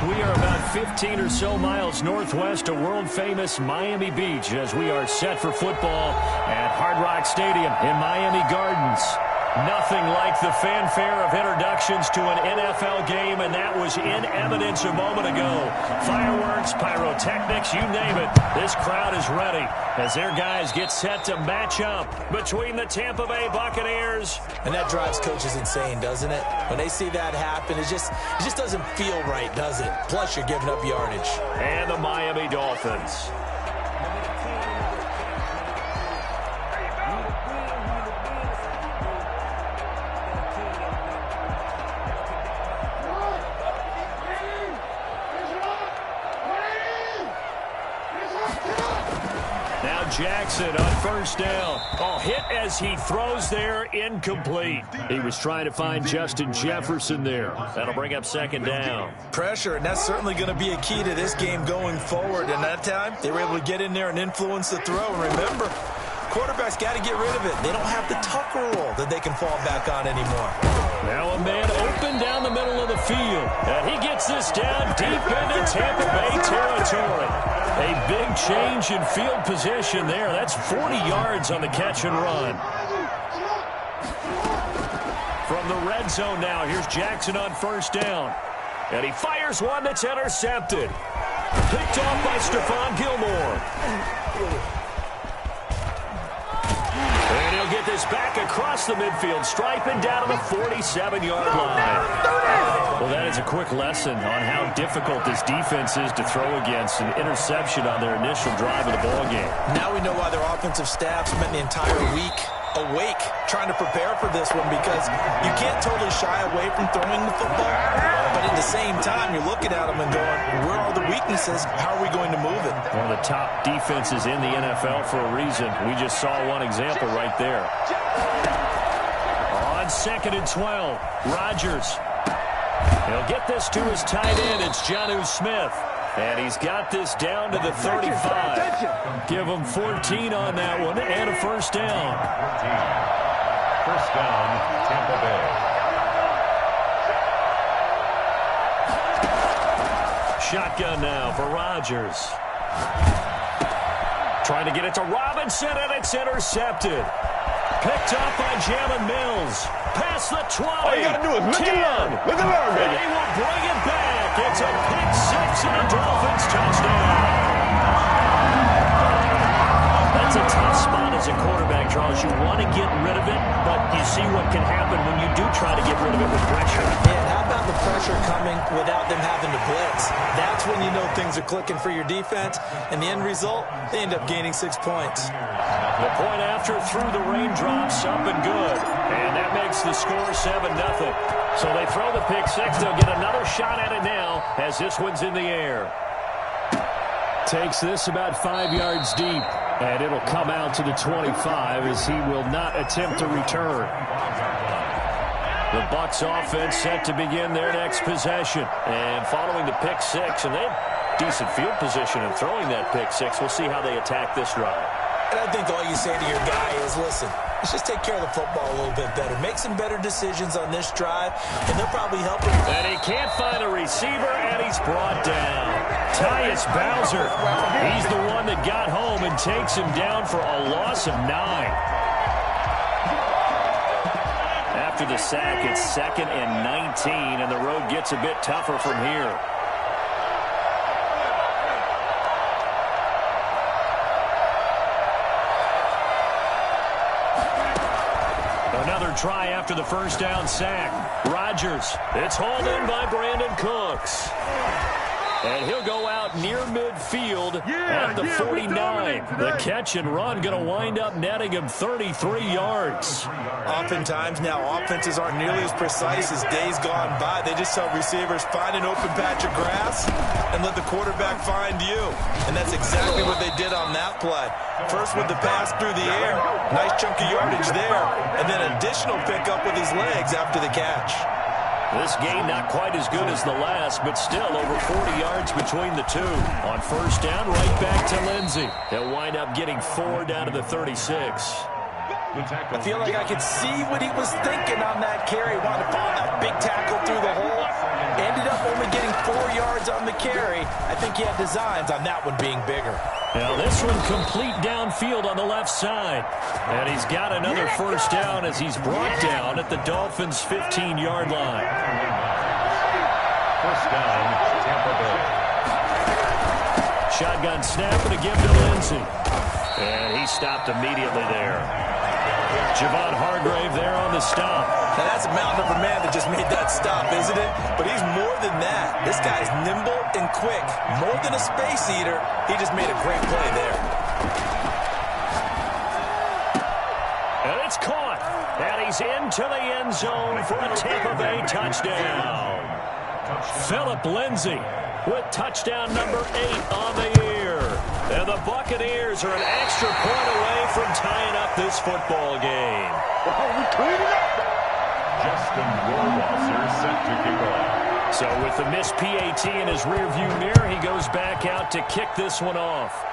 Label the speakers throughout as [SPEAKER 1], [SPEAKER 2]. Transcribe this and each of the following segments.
[SPEAKER 1] We are about 15 or so miles northwest of world-famous Miami Beach as we are set for football at Hard Rock Stadium in Miami Gardens. Nothing like the fanfare of introductions to an NFL game, and that was in evidence a moment ago. Fireworks, pyrotechnics, you name it. This crowd is ready as their guys get set to match up between the Tampa Bay Buccaneers.
[SPEAKER 2] And that drives coaches insane, doesn't it? When they see that happen, it just doesn't feel right, does it? Plus, you're giving up yardage.
[SPEAKER 1] And the Miami Dolphins. Jackson on first down. Oh, hit as he throws there, incomplete. He was trying to find Justin Jefferson there. That'll bring up second down.
[SPEAKER 2] Pressure, and that's certainly going to be a key to this game going forward. And that time, they were able to get in there and influence the throw. And remember, quarterbacks got to get rid of it. They don't have the Tucker rule that they can fall back on anymore.
[SPEAKER 1] Now a man open down the middle of the field. And he gets this down deep into Tampa Bay territory. A big change in field position there. That's 40 yards on the catch and run. From the red zone now, here's Jackson on first down. And he fires one that's intercepted. Picked off by Stephon Gilmore. And he'll get this back across the midfield stripe and down to the 47-yard line. Well, that is a quick lesson on how difficult this defense is to throw against. An interception on their initial drive of the ballgame.
[SPEAKER 2] Now we know why their offensive staff spent the entire week awake trying to prepare for this one, because you can't totally shy away from throwing the football. But at the same time, you're looking at them and going, where are the weaknesses? How are we going to move it?
[SPEAKER 1] One of the top defenses in the NFL for a reason. We just saw one example right there. On 2nd and 12, Rodgers. He'll get this to his tight end. It's Jonnu Smith. And he's got this down to the 35. Give him 14 on that one and a first down.
[SPEAKER 3] First down, Tampa Bay.
[SPEAKER 1] Shotgun now for Rodgers. Trying to get it to Robinson, and it's intercepted. Picked up by Jalen Mills. Past the 20.
[SPEAKER 3] All you got to do is look and learn. Look and learn, baby.
[SPEAKER 1] And he will bring it back. It's a pick six and a Dolphins touchdown. That's a tough spot as a quarterback, Charles. You want to get rid of it, but you see what can happen when you do try to get rid of it with pressure.
[SPEAKER 2] Yeah, how about the pressure coming without them having to blitz? That's when you know things are clicking for your defense. And the end result, they end up gaining 6 points.
[SPEAKER 1] The point after through the raindrops, up and good. And that makes the score 7-0. So they throw the pick six. They'll get another shot at it now as this one's in the air. Takes this about 5 yards deep. And it'll come out to the 25 as he will not attempt to return. The Bucs offense set to begin their next possession. And following the pick six, and they have decent field position in throwing that pick six. We'll see how they attack this drive.
[SPEAKER 2] And I think all you say to your guy is, listen, let's just take care of the football a little bit better. Make some better decisions on this drive, and they'll probably help him.
[SPEAKER 1] And he can't find a receiver, and he's brought down. Tyus Bowser, he's the one that got home and takes him down for a loss of 9. After the sack, it's 2nd and 19, and the road gets a bit tougher from here. Another try after the first down sack. Rodgers. It's hauled in by Brandon Cooks. And he'll go out near midfield at the 49. The catch and run going to wind up netting him 33 yards.
[SPEAKER 2] Oftentimes now, offenses aren't nearly as precise as days gone by. They just tell receivers, find an open patch of grass and let the quarterback find you. And that's exactly what they did on that play. First with the pass through the air. Nice chunk of yardage there. And then additional pickup with his legs after the catch.
[SPEAKER 1] This game not quite as good as the last, but still over 40 yards between the two. On first down, right back to Lindsey. He'll wind up getting 4 down to the 36.
[SPEAKER 2] I feel like I could see what he was thinking on that carry. Wanted to follow that big tackle through the hole. Ended up only getting 4 yards on the carry. I think he had designs on that one being bigger.
[SPEAKER 1] Now this one complete downfield on the left side. And he's got another first down as he's brought down at the Dolphins' 15-yard line.
[SPEAKER 3] First down, Tampa Bay.
[SPEAKER 1] Shotgun snap and a give to Lindsey. And he stopped immediately there. Javon Hargrave there on the stop.
[SPEAKER 2] Now that's a mountain of a man that just made that stop, isn't it? But he's more than that. This guy's nimble and quick. More than a space eater. He just made a great play there.
[SPEAKER 1] And it's caught. And he's into the end zone for a Tampa Bay touchdown. Phillip Lindsay with touchdown number 8 on the year. And the Buccaneers are an extra point away from tying up this football game.
[SPEAKER 3] Justin Rohrwasser set to kick off.
[SPEAKER 1] So with the missed PAT in his rearview mirror, he goes back out to kick this one off.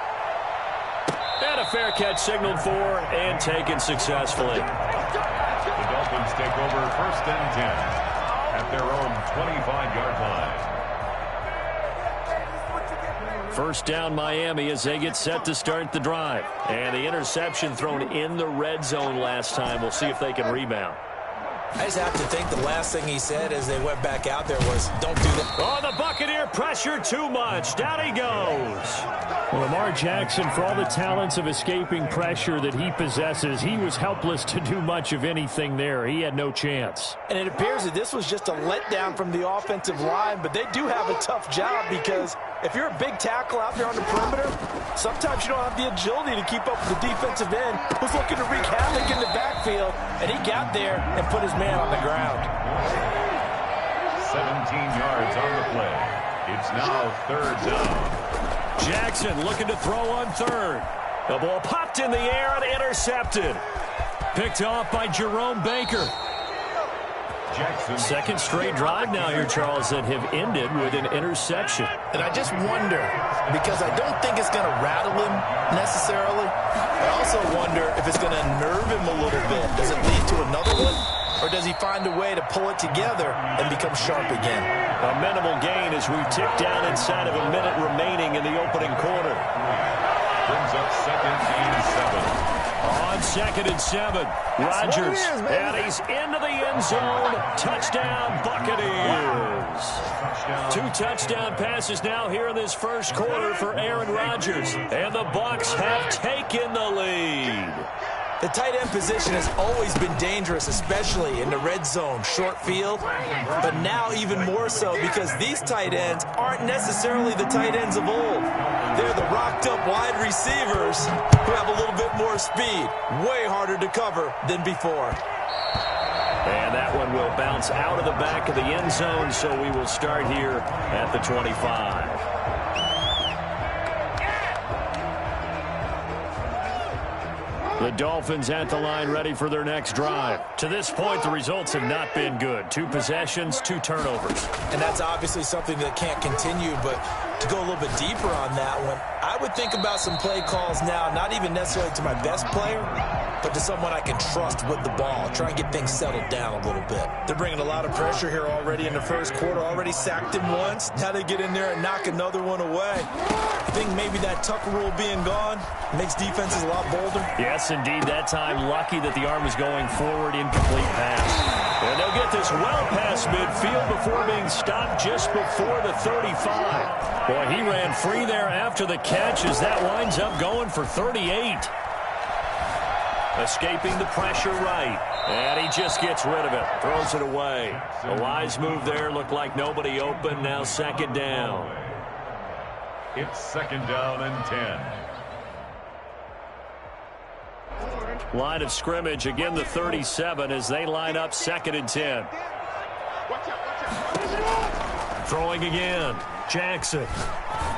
[SPEAKER 1] And a fair catch signaled for and taken successfully.
[SPEAKER 3] The Dolphins take over first and 10 at their own 25-yard line.
[SPEAKER 1] First down Miami as they get set to start the drive. And the interception thrown in the red zone last time. We'll see if they can rebound.
[SPEAKER 2] I just have to think the last thing he said as they went back out there was, don't do that.
[SPEAKER 1] Oh, the Buccaneer pressure too much. Down he goes. Well, Lamar Jackson, for all the talents of escaping pressure that he possesses, he was helpless to do much of anything there. He had no chance.
[SPEAKER 2] And it appears that this was just a letdown from the offensive line, but they do have a tough job because if you're a big tackle out there on the perimeter, sometimes you don't have the agility to keep up with the defensive end who's looking to wreak havoc in the backfield, and he got there and put his man on the ground.
[SPEAKER 3] 17 yards on the play. It's now third down.
[SPEAKER 1] Jackson looking to throw on third. The ball popped in the air and intercepted. Picked off by Jerome Baker.
[SPEAKER 3] Jackson.
[SPEAKER 1] Second straight drive now here, Charles, that have ended with an interception.
[SPEAKER 2] And I just wonder, because I don't think it's going to rattle him necessarily. I also wonder if it's going to nerve him a little bit. Does it lead to another one? Or does he find a way to pull it together and become sharp again?
[SPEAKER 1] A minimal gain as we tick down inside of a minute remaining in the opening quarter.
[SPEAKER 3] Brings up second and 7.
[SPEAKER 1] On second and 7, Rodgers, and he's into the end zone. Touchdown, Buccaneers. 2 touchdown passes now here in this first quarter for Aaron Rodgers. And the Bucs have taken the lead.
[SPEAKER 2] The tight end position has always been dangerous, especially in the red zone, short field. But now even more so because these tight ends aren't necessarily the tight ends of old. They're the rocked-up wide receivers who have a little bit more speed. Way harder to cover than before.
[SPEAKER 1] And that one will bounce out of the back of the end zone, so we will start here at the 25. The Dolphins at the line ready for their next drive. To this point, the results have not been good. 2 possessions, 2 turnovers.
[SPEAKER 2] And that's obviously something that can't continue, but to go a little bit deeper on that one, I would think about some play calls now, not even necessarily to my best player, but to someone I can trust with the ball. Try and get things settled down a little bit. They're bringing a lot of pressure here already in the first quarter. Already sacked him once. Now they get in there and knock another one away. I think maybe that Tucker rule being gone makes defenses a lot bolder.
[SPEAKER 1] Yes, indeed. That time, lucky that the arm was going forward, incomplete pass. And they'll get this well past midfield before being stopped just before the 35. Boy, he ran free there after the catch as that winds up going for 38. Escaping the pressure right. And he just gets rid of it. Throws it away. A wise move there. Looked like nobody open. Now second down.
[SPEAKER 3] It's second down and 10.
[SPEAKER 1] Line of scrimmage, again the 37 as they line up second and 10. Throwing again. Jackson.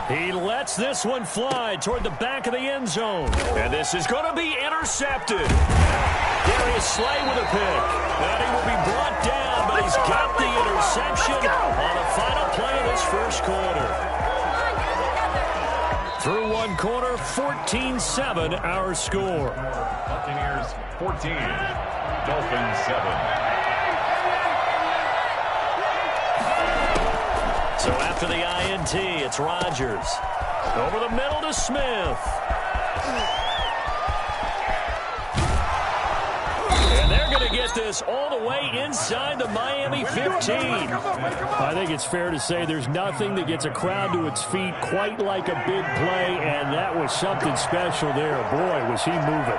[SPEAKER 1] He lets this one fly toward the back of the end zone. And this is going to be intercepted. Darius Slay with a pick. And he will be brought down, but he's got the interception on the final play of this first quarter. Through one quarter, 14-7 our score.
[SPEAKER 3] Buccaneers 14, Dolphins 7.
[SPEAKER 1] So after the INT, it's Rodgers. Over the middle to Smith. And they're going to get this all the way inside the Miami 15.
[SPEAKER 4] I think it's fair to say there's nothing that gets a crowd to its feet quite like a big play, and that was something special there. Boy, was he moving.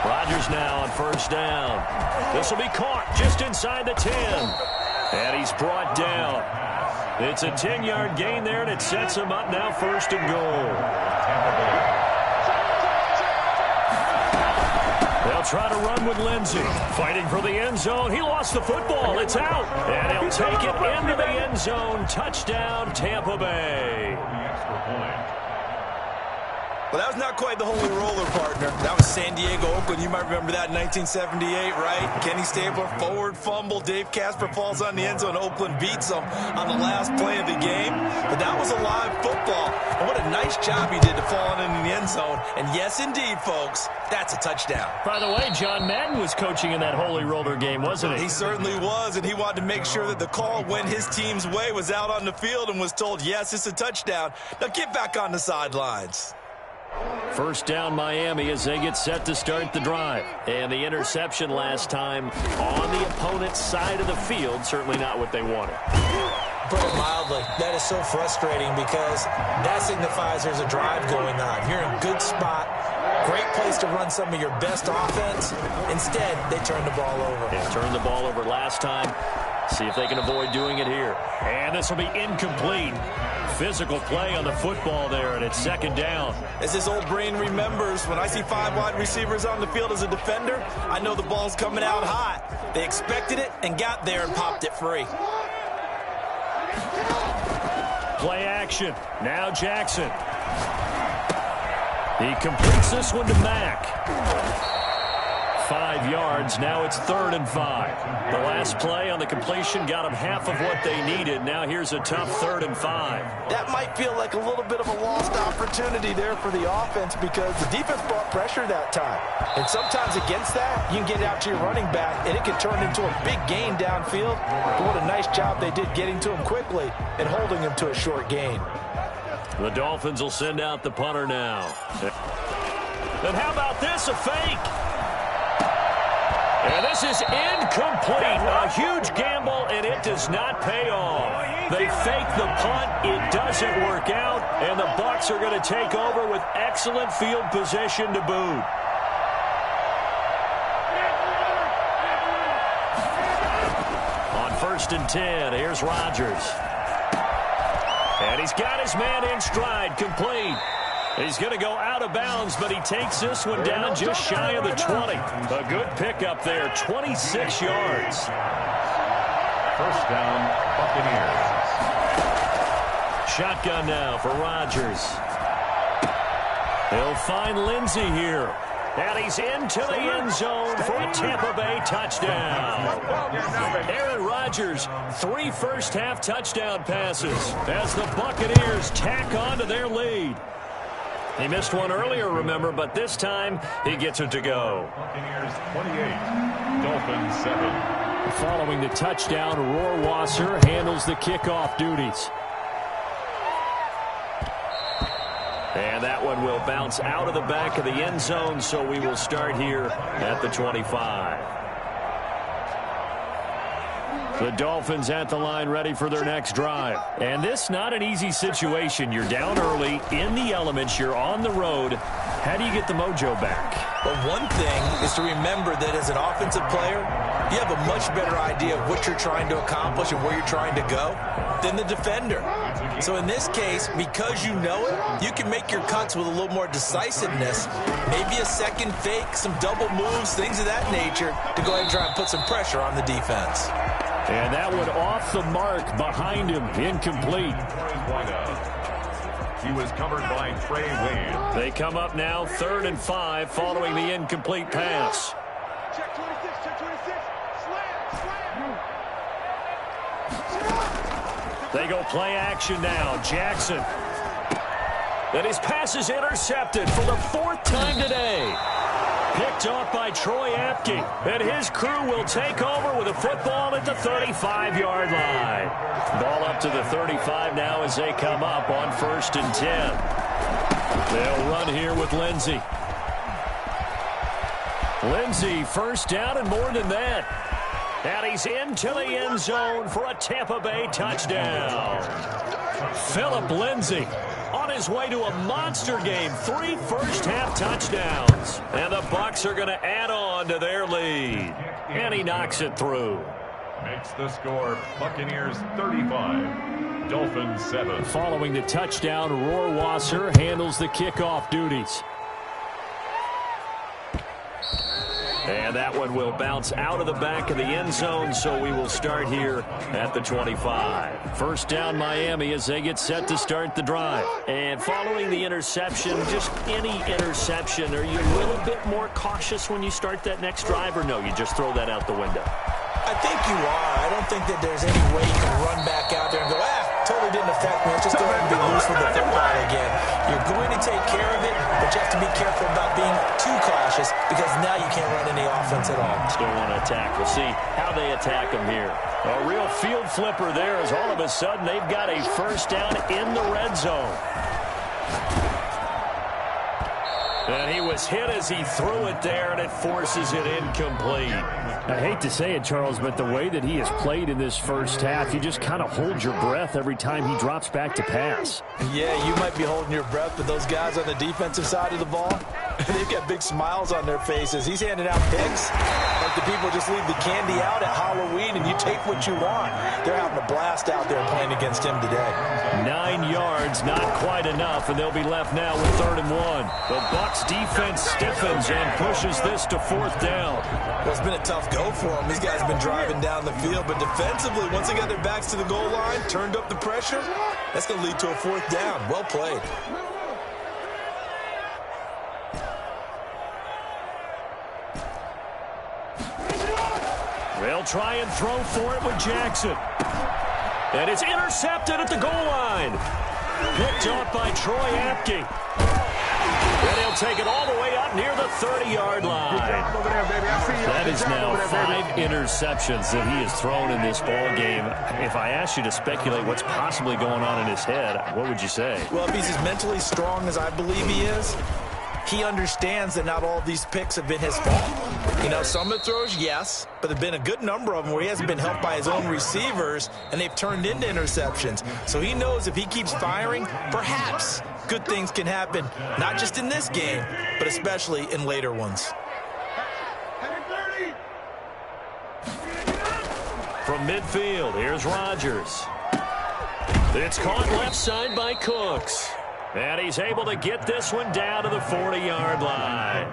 [SPEAKER 1] Rodgers now on first down. This will be caught just inside the 10. And he's brought down. It's a 10-yard gain there, and it sets him up now first and goal. They'll try to run with Lindsey. Fighting for the end zone. He lost the football. It's out. And he'll take it into the end zone. Touchdown, Tampa Bay.
[SPEAKER 2] Well, that was not quite the holy roller, partner. That was San Diego, Oakland. You might remember that in 1978, right? Kenny Stabler, forward fumble. Dave Casper falls on the end zone. Oakland beats him on the last play of the game. But that was a live football. And what a nice job he did to fall on in the end zone. And yes, indeed, folks, that's a touchdown.
[SPEAKER 4] By the way, John Madden was coaching in that holy roller game, wasn't he?
[SPEAKER 2] He certainly was, and he wanted to make sure that the call went his team's way, was out on the field and was told, yes, it's a touchdown. Now get back on the sidelines.
[SPEAKER 1] First down Miami as they get set to start the drive. And the interception last time on the opponent's side of the field, certainly not what they wanted.
[SPEAKER 5] Put it mildly, that is so frustrating because that signifies there's a drive going on. You're in a good spot, great place to run some of your best offense. Instead, they turn the ball over.
[SPEAKER 1] They turned the ball over last time. See if they can avoid doing it here. And this will be incomplete. Physical play on the football there, and it's second down.
[SPEAKER 2] As this old brain remembers, when I see 5 wide receivers on the field as a defender, I know the ball's coming out hot. They expected it and got there and popped it free.
[SPEAKER 1] Play action. Now Jackson. He completes this one to Mack. 5 yards. Now it's 3rd and 5. The last play on the completion got them half of what they needed. Now here's a tough 3rd and 5.
[SPEAKER 5] That might feel like a little bit of a lost opportunity there for the offense because the defense brought pressure that time. And sometimes against that, you can get out to your running back, and it can turn into a big gain downfield. But what a nice job they did getting to him quickly and holding him to a short gain.
[SPEAKER 1] The Dolphins will send out the punter now. And how about this, a fake? And this is incomplete. A huge gamble, and it does not pay off. They fake the punt. It doesn't work out, and the Bucs are going to take over with excellent field position to boot. On 1st and 10, here's Rodgers. And he's got his man in stride, complete. He's going to go out of bounds, but he takes this one down just shy of the 20. A good pickup there, 26 yards.
[SPEAKER 3] First down, Buccaneers.
[SPEAKER 1] Shotgun now for Rodgers. He'll find Lindsey here. And he's into the end zone for a Tampa Bay touchdown. Aaron Rodgers, 3 first-half touchdown passes as the Buccaneers tack on to their lead. He missed one earlier, remember, but this time he gets it to go.
[SPEAKER 3] Buccaneers 28, Dolphins 7.
[SPEAKER 4] Following the touchdown, Rohrwasser handles the kickoff duties.
[SPEAKER 1] And that one will bounce out of the back of the end zone, so we will start here at the 25. The Dolphins at the line ready for their next drive. And this not an easy situation. You're down early, in the elements, you're on the road. How do you get the mojo back?
[SPEAKER 5] Well, one thing is to remember that as an offensive player, you have a much better idea of what you're trying to accomplish and where you're trying to go than the defender. So in this case, because you know it, you can make your cuts with a little more decisiveness, maybe a second fake, some double moves, things of that nature, to go ahead and try and put some pressure on the defense.
[SPEAKER 4] And that one off the mark behind him, incomplete.
[SPEAKER 3] He was covered by Trey Wayne.
[SPEAKER 1] They come up now 3rd and 5 following the incomplete pass.
[SPEAKER 6] Check 26, check 26. Slam.
[SPEAKER 1] They go play action now. Jackson. And his pass is intercepted for the 4th time today. Picked off by Troy Apke. And his crew will take over with a football at the 35-yard line. Ball up to the 35 now as they come up on 1st and 10. They'll run here with Lindsey. Lindsey, first down and more than that. And he's into the end zone for a Tampa Bay touchdown. Phillip Lindsey on his way to a monster game. 3 first-half touchdowns. And the Bucs are going to add on to their lead. And he knocks it through.
[SPEAKER 3] Makes the score Buccaneers 35, Dolphins 7.
[SPEAKER 4] Following the touchdown, Rohrwasser handles the kickoff duties.
[SPEAKER 1] And that one will bounce out of the back of the end zone, so we will start here at the 25. First down Miami as they get set to start the drive. And following the interception, just any interception, are you a little bit more cautious when you start that next drive, or no, you just throw that out the window?
[SPEAKER 5] I think you are. I don't think that there's any way you can run back out there and go, totally didn't affect me. Let's just go ahead and be loose with the football again. You're going to take care of it, but you have to be careful about being too cautious because now you can't run any offense at all.
[SPEAKER 1] Still want to attack. We'll see how they attack him here. A real field flipper there as all of a sudden they've got a first down in the red zone. And he was hit as he threw it there, and it forces it incomplete.
[SPEAKER 4] I hate to say it, Charles, but the way that he has played in this first half, you just kind of hold your breath every time he drops back to pass.
[SPEAKER 5] Yeah, you might be holding your breath, but those guys on the defensive side of the ball, they've got big smiles on their faces. He's handing out picks like the people just leave the candy out at Halloween and you take what you want. They're having a blast out there playing against him today.
[SPEAKER 1] 9 yards, not quite enough, and they'll be left now with 3rd and 1. The Bucs defense stiffens and pushes this to 4th down.
[SPEAKER 5] Well, it's been a tough go for them. These guys have been driving down the field, but defensively, once they got their backs to the goal line, turned up the pressure, that's going to lead to a 4th down. Well played.
[SPEAKER 1] They'll try and throw for it with Jackson. And it's intercepted at the goal line. Picked off by Troy Apke. And he'll take it all the way up near the 30-yard line.
[SPEAKER 4] That is now 5 interceptions that he has thrown in this ball game. If I asked you to speculate what's possibly going on in his head, what would you say?
[SPEAKER 5] Well, if he's as mentally strong as I believe he is, he understands that not all of these picks have been his fault. You know, some of the throws, yes, but there have been a good number of them where he hasn't been helped by his own receivers, and they've turned into interceptions. So he knows if he keeps firing, perhaps good things can happen, not just in this game, but especially in later ones.
[SPEAKER 1] From midfield, here's Rodgers. It's caught left side by Cooks. And he's able to get this one down to the 40-yard line.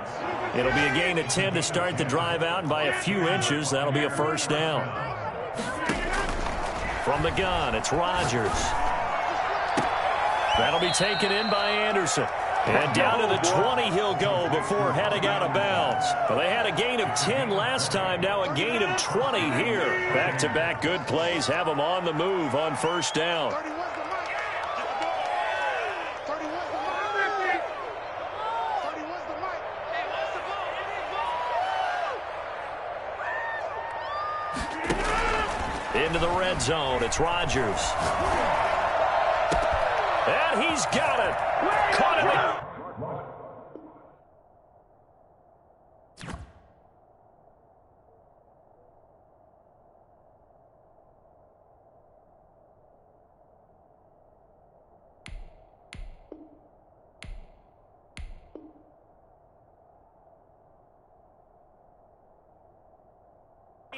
[SPEAKER 1] It'll be a gain of 10 to start the drive out, and by a few inches, that'll be a first down. From the gun, it's Rodgers. That'll be taken in by Anderson. And down to the 20 he'll go before heading out of bounds. Well, they had a gain of 10 last time, now a gain of 20 here. Back-to-back good plays have them on the move on first down. Into the red zone, it's Rodgers. And he's got it. Caught it.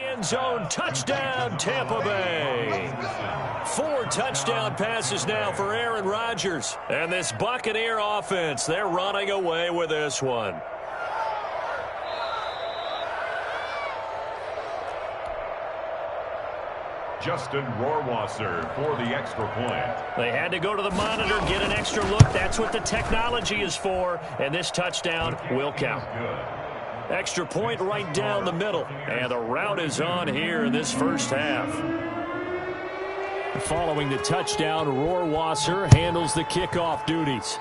[SPEAKER 1] End zone touchdown, Tampa Bay. 4 touchdown passes now for Aaron Rodgers. And this Buccaneer offense, they're running away with this one.
[SPEAKER 3] Justin Rohrwasser for the extra point.
[SPEAKER 1] They had to go to the monitor, get an extra look. That's what the technology is for. And this touchdown will count.
[SPEAKER 3] Good.
[SPEAKER 1] Extra point right down the middle. And the route is on here in this first half.
[SPEAKER 4] Following the touchdown, Rohrwasser handles the kickoff duties.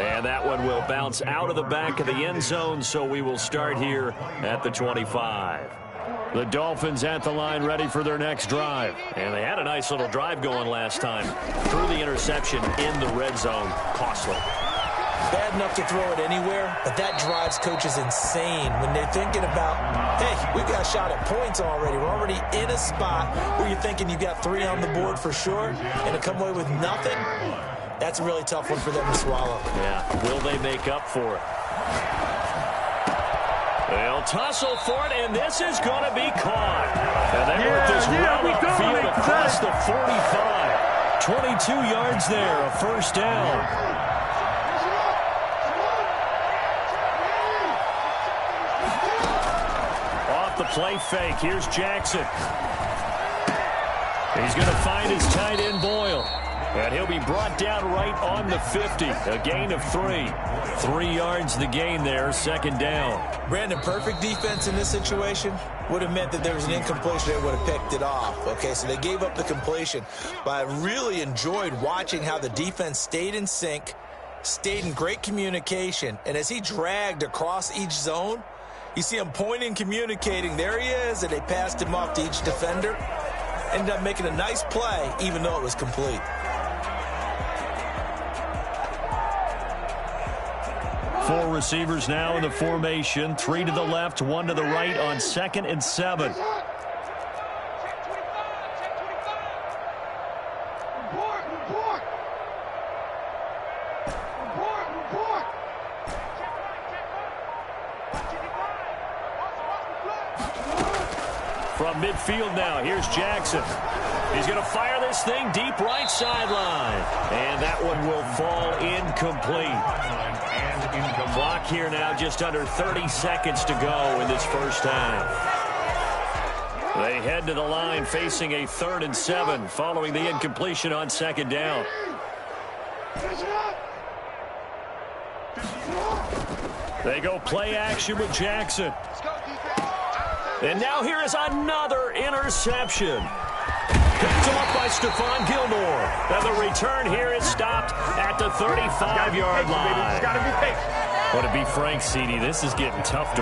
[SPEAKER 1] And that one will bounce out of the back of the end zone, so we will start here at the 25. The Dolphins at the line ready for their next drive. And they had a nice little drive going last time. Threw the interception in the red zone. Costly.
[SPEAKER 5] Bad enough to throw it anywhere, but that drives coaches insane when they're thinking about, hey, we've got a shot at points already. We're already in a spot where you're thinking you've got 3 on the board for sure, and to come away with nothing, that's a really tough one for them to swallow.
[SPEAKER 1] Yeah, will they make up for it? They'll tussle for it, and this is going to be caught. And they work this run upfield across the 45. 22 yards there, a first down. The play fake. Here's Jackson. He's going to find his tight end Boyle. And he'll be brought down right on the 50. A gain of 3. 3 yards the gain there, second down.
[SPEAKER 5] Brandon, perfect defense in this situation would have meant that there was an incompletion. They would have picked it off. Okay, so they gave up the completion. But I really enjoyed watching how the defense stayed in sync, stayed in great communication. And as he dragged across each zone, you see him pointing, communicating. There he is, and they passed him off to each defender. Ended up making a nice play, even though it was complete.
[SPEAKER 1] Four receivers now in the formation. 3 to the left, 1 to the right on 2nd and 7. From midfield now, here's Jackson. He's going to fire this thing deep right sideline. And that one will fall incomplete. Clock here now, just under 30 seconds to go in this first half. They head to the line facing a 3rd and 7 following the incompletion on 2nd down. They go play action with Jackson. And now here is another interception. Picked off by Stephon Gilmore. And the return here is stopped at the 35-yard line. But to be frank, CD, this is getting tough to